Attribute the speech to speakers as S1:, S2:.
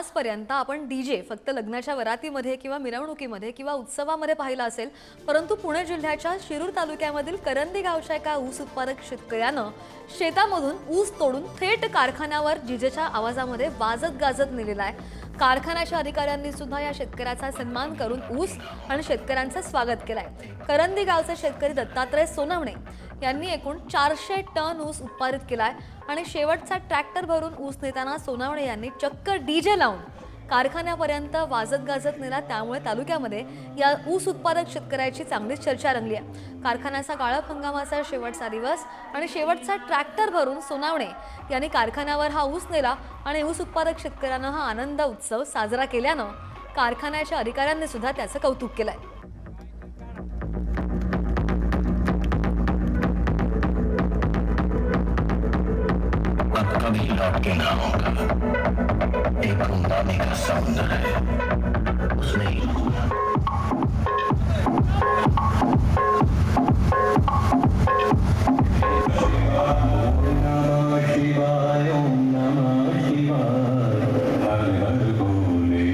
S1: आजपर्यंत आपण डीजे फक्त लग्नाच्या वरातीमध्ये किंवा मिरवणुकीमध्ये किंवा उत्सवामध्ये पाहिला असेल, परंतु पुणे जिल्ह्याच्या शिरूर तालुक्यामधील करंदी गावच्या एका ऊस उत्पादक शेतकऱ्यानं शेतामधून ऊस तोडून थेट कारखान्यावर डीजेच्या आवाजामध्ये वाजत गाजत नेलेला आहे। कारखान्याच्या अधिकाऱ्यांनी सुद्धा या शेतकऱ्याचा सन्मान करून ऊस आणि शेतकऱ्यांचं स्वागत केलंय। करंदी गावचे शेतकरी दत्तात्रय सोनवणे यांनी एकूण 400 टन ऊस उत्पादित केलाय आणि शेवटचा ट्रॅक्टर भरून ऊस नेताना सोनवणे यांनी चक्क डीजे लावून कारखान्यापर्यंत वाजत गाजत नेला। त्यामुळे तालुक्यामध्ये या ऊस उत्पादक शेतकऱ्याची चांगलीच चर्चा रंगली आहे। कारखान्याचा गाळप हंगामाचा शेवटचा दिवस आणि शेवटचा ट्रॅक्टर भरून सोनवणे यांनी कारखान्यावर हा ऊस नेला आणि ऊस उत्पादक शेतकऱ्यांना हा आनंद उत्सव साजरा केल्यानं कारखान्याच्या अधिकाऱ्यांनी सुद्धा त्याचं कौतुक केलंय।
S2: अब कभी लौट के ना होगा। एक रुंदाने का समुंदर है, उसने शिवाय ओम नमः शिवाय हर हर बोले